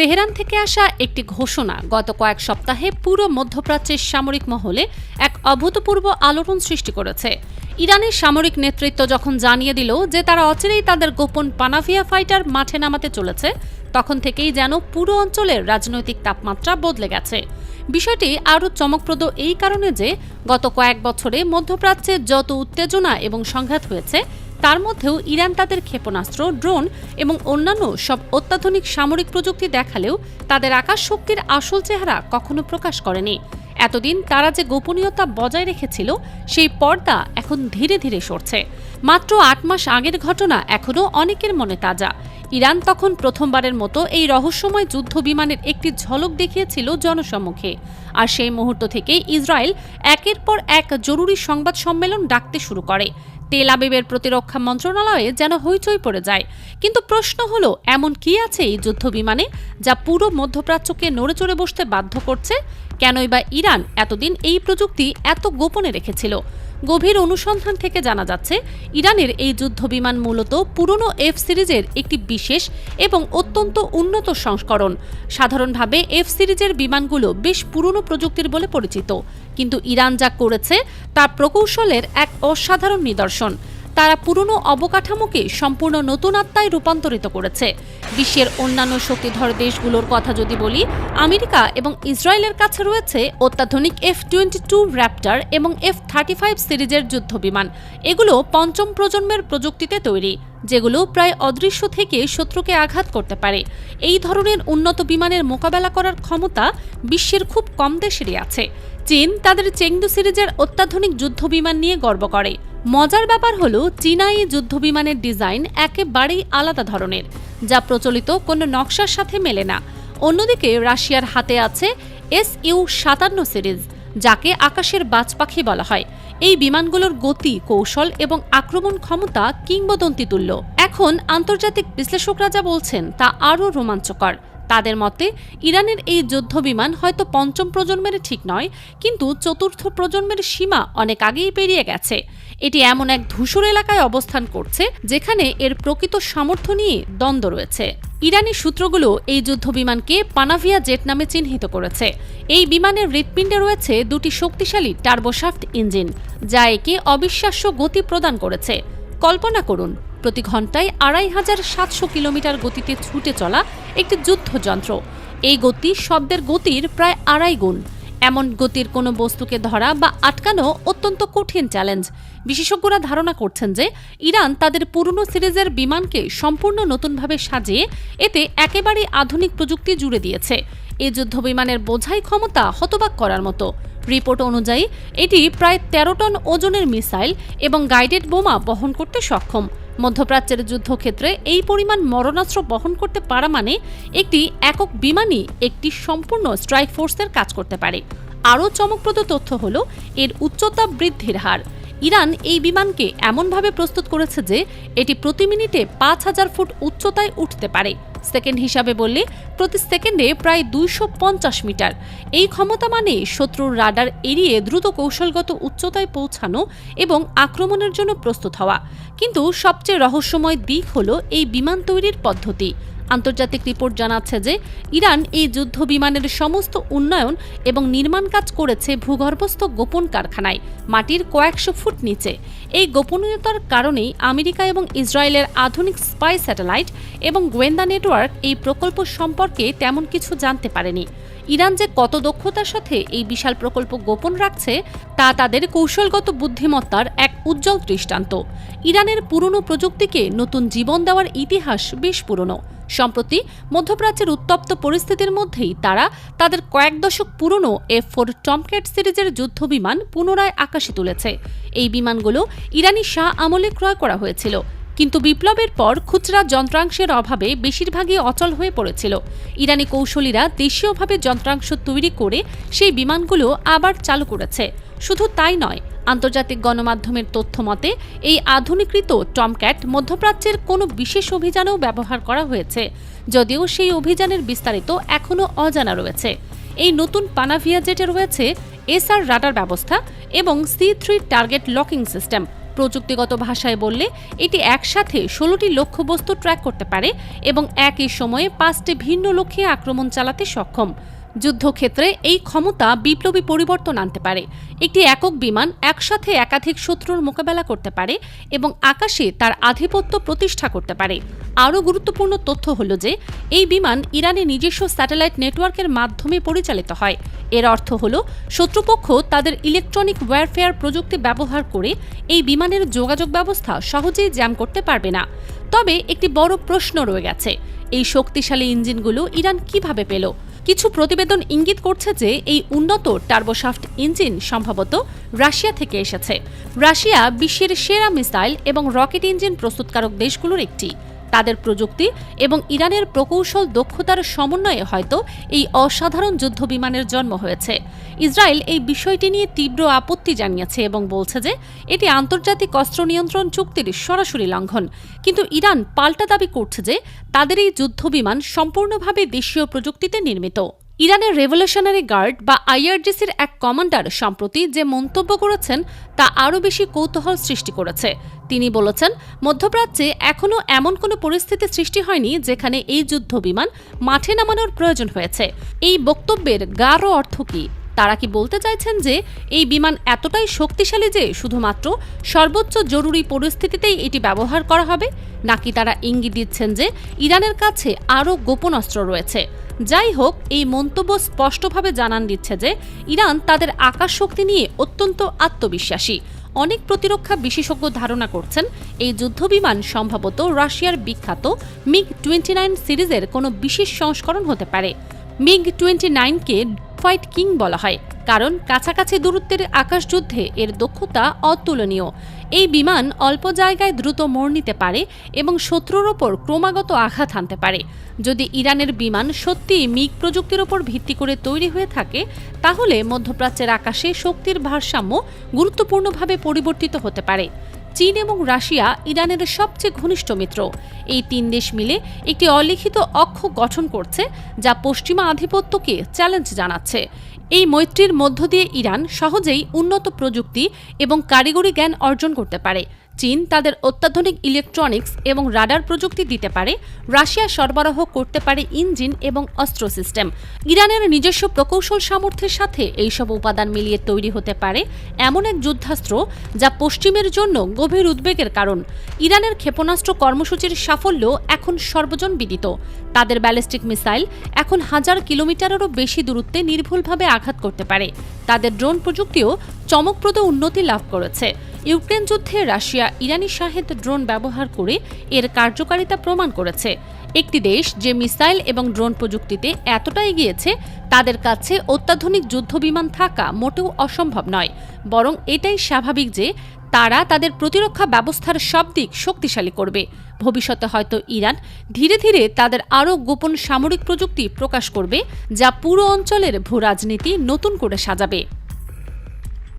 Tehran থেকে আসা একটি ঘোষণা গত কয়েক সপ্তাহে পুরো মধ্যপ্রাচ্যের সামরিক মহলে এক অভূতপূর্ব আলোড়ন সৃষ্টি করেছে। ইরানের সামরিক নেতৃত্ব যখন জানিয়ে দিল যে তারা অচিরেই তাদের গোপন পানাভিয়া ফাইটার মাঠে নামাতে চলেছে, তখন থেকেই যেন পুরো অঞ্চলের রাজনৈতিক তাপমাত্রা বদলে গেছে। বিষয়টি আরও চমকপ্রদ এই কারণে যে গত কয়েক বছরে মধ্যপ্রাচ্যে যত উত্তেজনা এবং সংঘাত হয়েছে, তার মধ্যেও ইরান তাদের ক্ষেপণাস্ত্র, ড্রোন এবং অন্যান্য সব অত্যাধুনিক সামরিক প্রযুক্তি দেখালেও তাদের আকাশ শক্তির আসল চেহারা কখনো প্রকাশ করেনি। এতদিন তারা যে গোপনীয়তা বজায় রেখেছিল, সেই পর্দা এখন ধীরে ধীরে সরছে। মাত্র ৮ মাস আগের ঘটনা এখনও অনেকের মনে তাজা। ইরান তখন প্রথমবারের মতো এই রহস্যময় যুদ্ধ বিমানের একটি ঝলক দেখিয়েছিল জনসম্মুখে, আর সেই মুহূর্ত থেকেই ইসরায়েল একের পর এক জরুরি সংবাদ সম্মেলন ডাকতে শুরু করে। তেল আবিবের প্রতিরক্ষা মন্ত্রণালয়ে যেন হইচই পড়ে যায়। কিন্তু প্রশ্ন হলো, এমন কি আছে এই যুদ্ধ বিমানে যা পুরো মধ্যপ্রাচ্যকে নড়েচড়ে বসতে বাধ্য করছে? কেনই বা ইরান এতদিন এই প্রযুক্তি এত গোপনে রেখেছিল? গভীর অনুসন্ধান থেকে জানা যাচ্ছে, ইরানের এই যুদ্ধ বিমান মূলত পুরনো এফ সিরিজের একটি বিশেষ এবং অত্যন্ত উন্নত সংস্করণ। সাধারণভাবে এফ সিরিজের বিমানগুলো বেশ পুরনো প্রযুক্তির বলে পরিচিত, কিন্তু ইরান যা করেছে তা প্রকৌশলের এক অসাধারণ নিদর্শন। তারা পুরনো অবকাঠামোকে সম্পূর্ণ নতুন আত্মায় রূপান্তরিত করেছে। বিশ্বের অন্যান্য শক্তিধর দেশগুলোর কথা যদি বলি, আমেরিকা এবং ইসরায়েলের কাছে রয়েছে অত্যাধুনিক F-22 র্যাপ্টর এবং F-35 সিরিজের যুদ্ধবিমান। এগুলো পঞ্চম প্রজন্মের প্রযুক্তিতে তৈরি, যেগুলো প্রায় অদৃশ্য থেকে শত্রুকে আঘাত করতে পারে। এই ধরনের উন্নত বিমানের মোকাবেলা করার ক্ষমতা বিশ্বের খুব কম দেশেরই আছে। চীন তাদের চেংদু সিরিজের অত্যাধুনিক যুদ্ধবিমান নিয়ে গর্ব করে। মজার ব্যাপার হলো, চীনা এই যুদ্ধবিমানের ডিজাইন একেবারেই আলাদা ধরনের, যা প্রচলিত কোনো নকশার সাথে মেলে না। অন্যদিকে রাশিয়ার হাতে আছে Su-57 সিরিজ, যাকে আকাশের বাজপাখি বলা হয়। এই বিমানগুলোর গতি, কৌশল এবং আক্রমণ ক্ষমতা কিংবদন্তি তুল্য। এখন আন্তর্জাতিক বিশ্লেষকরা যা বলছেন তা আরও রোমাঞ্চকর। তাদের মতে, ইরানের এই যুদ্ধ বিমান হয়তো পঞ্চম প্রজন্মের ঠিক নয়, কিন্তু চতুর্থ প্রজন্মের সীমা অনেক আগেই পেরিয়ে গেছে। এটি এমন এক ধূসর এলাকায় অবস্থান করছে যেখানে এর প্রকৃত সামর্থ্য নিয়ে দ্বন্দ্ব রয়েছে। ইরানি সূত্রগুলো এই যুদ্ধ বিমানকে পানাভিয়া জেট নামে চিহ্নিত করেছে। এই বিমানের হৃৎপিণ্ডে রয়েছে দুটি শক্তিশালী টার্বোশাফট ইঞ্জিন, যা একে অবিশ্বাস্য গতি প্রদান করেছে। কল্পনা করুন, প্রতি ঘন্টায় ২৫৭০০ কিলোমিটার গতিতে ছুটে চলা একটি যুদ্ধযন্ত্র। এই গতি শব্দের গতির প্রায় ২.৫ গুণ। এমন গতির কোনো বস্তুকে ধরা বা আটকানো অত্যন্ত কঠিন চ্যালেঞ্জ। বিশেষজ্ঞরা ধারণা করছেন যে ইরান তাদের পুরনো সিরিজের বিমানকে সম্পূর্ণ নতুনভাবে সাজিয়ে এতে একেবারেই আধুনিক প্রযুক্তি জুড়ে দিয়েছে। এই যুদ্ধবিমানের বোঝাই ক্ষমতা হতবাক করার মতো। রিপোর্ট অনুযায়ী এটি প্রায় ১৩ টন ওজনের মিসাইল এবং গাইডেড বোমা বহন করতে সক্ষম। মধ্যপ্রাচ্যের যুদ্ধক্ষেত্রে এই পরিমাণ মরণাস্ত্র বহন করতে পারা মানে একটি একক বিমানই একটি সম্পূর্ণ স্ট্রাইক ফোর্সের কাজ করতে পারে। আরও চমকপ্রদ তথ্য হল এর উচ্চতা বৃদ্ধির হার। ইরান এই বিমানকে এমনভাবে প্রস্তুত করেছে যে এটি প্রতি মিনিটে ৫,০০০ ফুট উচ্চতায় উঠতে পারে। সেকেন্ড হিসাবে বললে প্রতি সেকেন্ডে প্রায় ২৫০ মিটার। এই ক্ষমতা মানে শত্রুর রাডার এড়িয়ে দ্রুত কৌশলগত উচ্চতায় পৌঁছানো এবং আক্রমণের জন্য প্রস্তুত হওয়া। কিন্তু সবচেয়ে রহস্যময় দিক হলো এই বিমান তৈরির পদ্ধতি। আন্তর্জাতিক রিপোর্ট জানাচ্ছে যে ইরান এই যুদ্ধ বিমানের সমস্ত উন্নয়ন এবং নির্মাণ কাজ করেছে ভূগর্ভস্থ গোপন কারখানায়, মাটির কয়েকশো ফুট নিচে। এই গোপনীয়তার কারণেই আমেরিকা এবং ইসরায়েলের আধুনিক স্পাই স্যাটেলাইট এবং গোয়েন্দা নেটওয়ার্ক এই প্রকল্প সম্পর্কে তেমন কিছু জানতে পারেনি। ইরান যে কত দক্ষতার সাথে এই বিশাল প্রকল্প গোপন রাখছে তা তাদের কৌশলগত বুদ্ধিমত্তার এক উজ্জ্বল দৃষ্টান্ত। ইরানের পুরনো প্রযুক্তিকে নতুন জীবন দেওয়ার ইতিহাস বেশ পুরনো। সম্প্রতি মধ্যপ্রাচ্যের উত্তপ্ত পরিস্থিতির মধ্যেই তারা তাদের কয়েক দশক পুরনো F-4 টমক্যাট সিরিজের যুদ্ধবিমান পুনরায় আকাশে তুলেছে। এই বিমানগুলো ইরানি শাহ আমলে ক্রয় করা হয়েছিল, কিন্তু বিপ্লবের পর খুচরা যন্ত্রাংশের অভাবে বেশিরভাগই অচল হয়ে পড়েছিল। ইরানি কৌশলীরা দেশীয়ভাবে যন্ত্রাংশ তৈরি করে সেই বিমানগুলো আবার চালু করেছে। শুধু তাই নয়, আন্তর্জাতিক গণমাধ্যমের তথ্য মতে এই আধুনিকৃত টমক্যাট মধ্যপ্রাচ্যের কোনো বিশেষ অভিযানেও ব্যবহার করা হয়েছে, যদিও সেই অভিযানের বিস্তারিত এখনও অজানা রয়েছে। এই নতুন পানাভিয়া জেটে রয়েছে SR রাডার ব্যবস্থা এবং C-3 টার্গেট লকিং সিস্টেম। প্রযুক্তিগত ভাষায় বললে এটি একসাথে 16টি লক্ষ্যবস্তু ট্র্যাক করতে পারে এবং একই সময়ে 5টি ভিন্ন লক্ষ্যে আক্রমণ চালাতে সক্ষম। যুদ্ধক্ষেত্রে এই ক্ষমতা বিপ্লবী পরিবর্তন আনতে পারে। একটি একক বিমান একসাথে একাধিক শত্রুর মোকাবেলা করতে পারে এবং আকাশে তার আধিপত্য প্রতিষ্ঠা করতে পারে। আরও গুরুত্বপূর্ণ তথ্য হল যে এই বিমান ইরানের নিজস্ব স্যাটেলাইট নেটওয়ার্কের মাধ্যমে পরিচালিত হয়। এর অর্থ হল শত্রুপক্ষ তাদের ইলেকট্রনিক ওয়্যারফেয়ার প্রযুক্তি ব্যবহার করে এই বিমানের যোগাযোগ ব্যবস্থা সহজেই জ্যাম করতে পারবে না। তবে একটি বড় প্রশ্ন রয়ে গেছে, এই শক্তিশালী ইঞ্জিনগুলো ইরান কিভাবে পেল? কিছু প্রতিবেদন ইঙ্গিত করছে যে এই উন্নত টার্বোশাফট ইঞ্জিন সম্ভবত রাশিয়া থেকে এসেছে। রাশিয়া বিশ্বের সেরা মিসাইল এবং রকেট ইঞ্জিন প্রস্তুতকারক দেশগুলোর একটি। তাদের প্রযুক্তি এবং ইরানের প্রকৌশল দক্ষতার সমন্বয়ে হয়তো এই অসাধারণ যুদ্ধবিমানের জন্ম হয়েছে। ইসরায়েল এই বিষয়টি নিয়ে তীব্র আপত্তি জানিয়েছে এবং বলছে যে এটি আন্তর্জাতিক অস্ত্র নিয়ন্ত্রণ চুক্তির সরাসরি লঙ্ঘন। কিন্তু ইরান পাল্টা দাবি করছে যে তাদের এই যুদ্ধবিমান সম্পূর্ণভাবে দেশীয় প্রযুক্তিতে নির্মিত। ইরানের রেভলিউশনারি গার্ড বা আইআরজিসির এক কমান্ডার সম্প্রতি যে মন্তব্য করেছেন তা আরও বেশি কৌতূহল সৃষ্টি করেছে। তিনি বলেছেন, মধ্যপ্রাচ্যে এখনও এমন কোনো পরিস্থিতি সৃষ্টি হয়নি যেখানে এই যুদ্ধবিমান মাঠে নামানোর প্রয়োজন হয়েছে। এই বক্তব্যের গাঢ় অর্থ কী? তারা কি বলতে চাইছেন যে এই বিমান এতটাই শক্তিশালী যে শুধুমাত্র সর্বোচ্চ জরুরি পরিস্থিতিতেই এটি ব্যবহার করা হবে, নাকি তারা ইঙ্গিত দিচ্ছেন যে ইরানের কাছে আরও গোপন অস্ত্র রয়েছে? যাই হোক, এই মন্তব্য স্পষ্টভাবে জানান দিচ্ছে যে ইরান তাদের আকাশ শক্তি নিয়ে অত্যন্ত আত্মবিশ্বাসী। অনেক প্রতিরক্ষা বিশেষজ্ঞ ধারণা করছেন এই যুদ্ধবিমান সম্ভবত রাশিয়ার বিখ্যাত মিগ-29 সিরিজের কোনো বিশেষ সংস্করণ হতে পারে। মিগ-29কে ফাইট কিং বলা হয় কারণ কাছাকাছি দূরত্বের আকাশযুদ্ধে এর দক্ষতা অতুলনীয়। এই বিমান অল্প জায়গায় দ্রুত মোড় নিতে পারে এবং শত্রুর ওপর ক্রমাগত আঘাত হানতে পারে। যদি ইরানের বিমান সত্যিই মিগ প্রযুক্তির ওপর ভিত্তি করে তৈরি হয়ে থাকে, তাহলে মধ্যপ্রাচ্যের আকাশে শক্তির ভারসাম্য গুরুত্বপূর্ণভাবে পরিবর্তিত হতে পারে। চীন এবং রাশিয়া ইরানের সবচেয়ে ঘনিষ্ঠ মিত্র। এই তিন দেশ মিলে একটি অলিখিত অক্ষ গঠন করছে যা পশ্চিমা আধিপত্যকে চ্যালেঞ্জ জানাচ্ছে। এই মৈত্রীর মধ্য দিয়ে ইরান সহজেই উন্নত প্রযুক্তি এবং কারিগরি জ্ঞান অর্জন করতে পারে। চীন তাদের অত্যাধুনিক ইলেকট্রনিক্স এবং রাডার প্রযুক্তি দিতে পারে, রাশিয়া সরবরাহ করতে পারে ইঞ্জিন এবং অস্ত্র সিস্টেম। ইরানের নিজস্ব প্রকৌশল সামর্থ্যের সাথে এইসব উপাদান মিলিয়ে তৈরি হতে পারে এমন এক যুদ্ধাস্ত্র যা পশ্চিমের জন্য গভীর উদ্বেগের কারণ। ইরানের ক্ষেপণাস্ত্র কর্মসূচির সাফল্য এখন সর্বজন বিদিত। তাদের ব্যালিস্টিক মিসাইল এখন 1000 কিলোমিটারেরও বেশি দূরত্বে নির্ভুলভাবে আঘাত করতে পারে। তাদের ড্রোন প্রযুক্তিও চমকপ্রদ উন্নতি লাভ করেছে। ইউক্রেন যুদ্ধে রাশিয়া ইরানি শাহেদ ড্রোন ব্যবহার করে এর কার্যকারিতা প্রমাণ করেছে। একটি দেশ যে মিসাইল এবং ড্রোন প্রযুক্তিতে এতটা এগিয়েছে, তাদের কাছে অত্যাধুনিক যুদ্ধবিমান থাকা মোটেও অসম্ভব নয়, বরং এটাই স্বাভাবিক যে তারা তাদের প্রতিরক্ষা ব্যবস্থার সব দিক শক্তিশালী করবে। ভবিষ্যতে হয়তো ইরান ধীরে ধীরে তাদের আরও গোপন সামরিক প্রযুক্তি প্রকাশ করবে, যা পুরো অঞ্চলের ভূরাজনীতি নতুন করে সাজাবে।